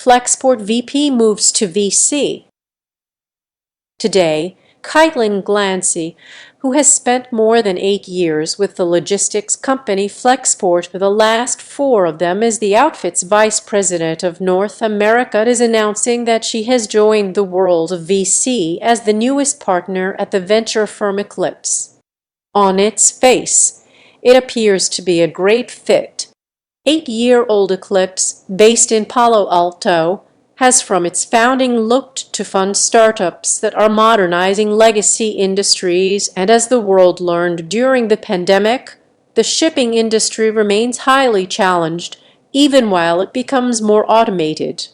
Flexport VP Moves to VC. Today, Kaitlyn Glancy, who has spent more than 8 years with the logistics company Flexport, for the last 4 of them as the outfit's vice president of North America, is announcing that she has joined the world of VC as the newest partner at the venture firm Eclipse. On its face, it appears to be a great fit. 8-year-old Eclipse, based in Palo Alto, has from its founding looked to fund startups that are modernizing legacy industries, and as the world learned during the pandemic, the shipping industry remains highly challenged even while it becomes more automated.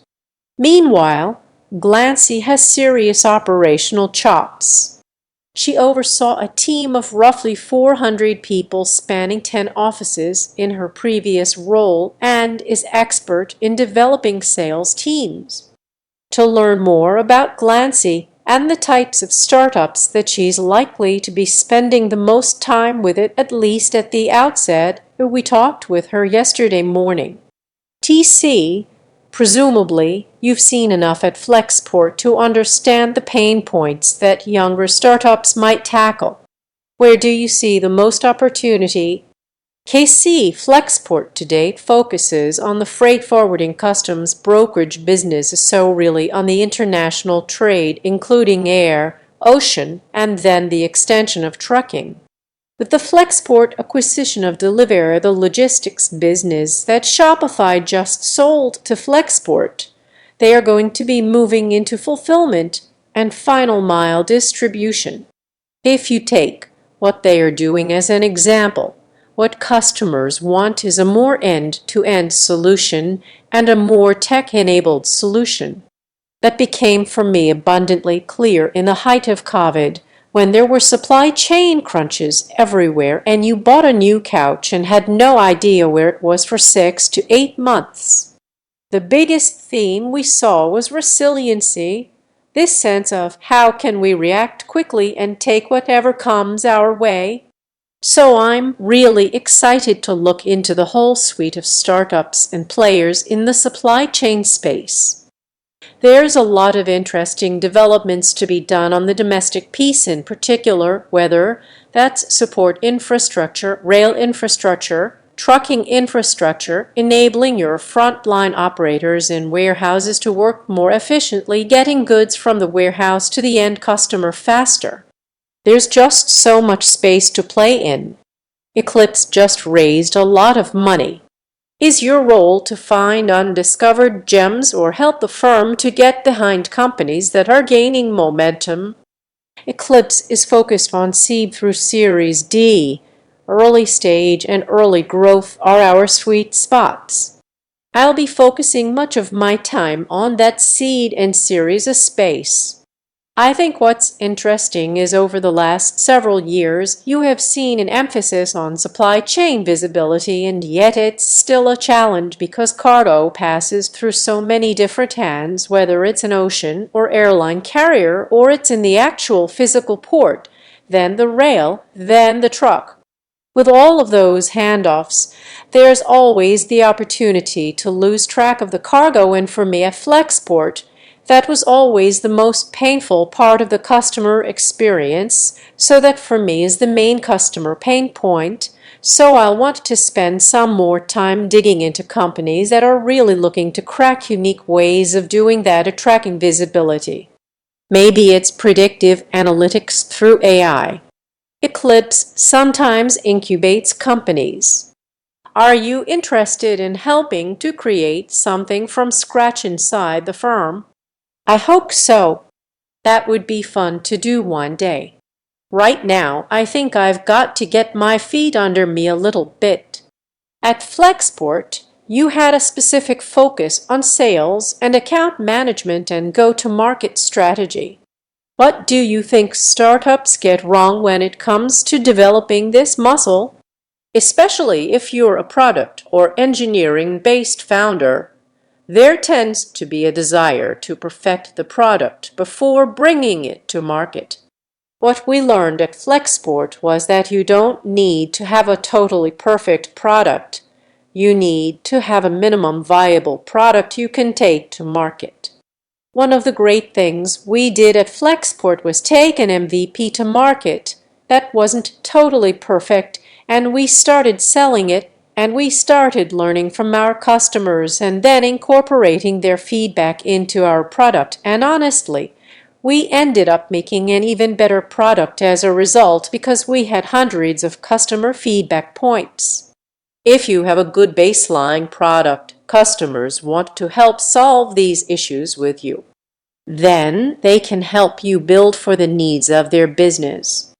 Meanwhile, Glancy has serious operational chops. She oversaw a team of roughly 400 people spanning 10 offices in her previous role and is expert in developing sales teams. To learn more about Glancy and the types of startups that she's likely to be spending the most time with, at least at the outset, we talked with her yesterday morning. TC, presumably, you've seen enough at Flexport to understand the pain points that younger startups might tackle. Where do you see the most opportunity? KC Flexport to date focuses on the freight forwarding customs brokerage business, so really on the international trade, including air, ocean, and then the extension of trucking. With the Flexport acquisition of Deliver, the logistics business that Shopify just sold to Flexport, they are going to be moving into fulfillment and final mile distribution. If you take what they are doing as an example, what customers want is a more end-to-end solution and a more tech-enabled solution. That became for me abundantly clear in the height of COVID, when there were supply chain crunches everywhere and you bought a new couch and had no idea where it was for 6 to 8 months. The biggest theme we saw was resiliency, this sense of how can we react quickly and take whatever comes our way. So I'm really excited to look into the whole suite of startups and players in the supply chain space. There's a lot of interesting developments to be done on the domestic piece in particular, whether that's support infrastructure, rail infrastructure, trucking infrastructure, enabling your frontline operators in warehouses to work more efficiently, getting goods from the warehouse to the end customer faster. There's just so much space to play in. Eclipse just raised a lot of money. Is your role to find undiscovered gems or help the firm to get behind companies that are gaining momentum? Eclipse is focused on seed through Series D. Early stage and early growth are our sweet spots. I'll be focusing much of my time on that seed and Series A space. I think what's interesting is over the last several years, you have seen an emphasis on supply chain visibility, and yet it's still a challenge because cargo passes through so many different hands, whether it's an ocean or airline carrier, or it's in the actual physical port, then the rail, then the truck. With all of those handoffs, there's always the opportunity to lose track of the cargo, and for me at Flexport, that was always the most painful part of the customer experience, so that for me is the main customer pain point. So I'll want to spend some more time digging into companies that are really looking to crack unique ways of doing that at tracking visibility. Maybe it's predictive analytics through AI. Eclipse sometimes incubates companies. Are you interested in helping to create something from scratch inside the firm? I hope so. That would be fun to do one day. Right now, I think I've got to get my feet under me a little bit. At Flexport, you had a specific focus on sales and account management and go-to-market strategy. What do you think startups get wrong when it comes to developing this muscle? Especially if you're a product or engineering-based founder. There tends to be a desire to perfect the product before bringing it to market. What we learned at Flexport was that you don't need to have a totally perfect product. you need to have a minimum viable product you can take to market. One of the great things we did at Flexport was take an MVP to market that wasn't totally perfect, and we started selling it, and we started learning from our customers and then incorporating their feedback into our product. And honestly, we ended up making an even better product as a result because we had hundreds of customer feedback points. If you have a good baseline product, customers want to help solve these issues with you. Then they can help you build for the needs of their business.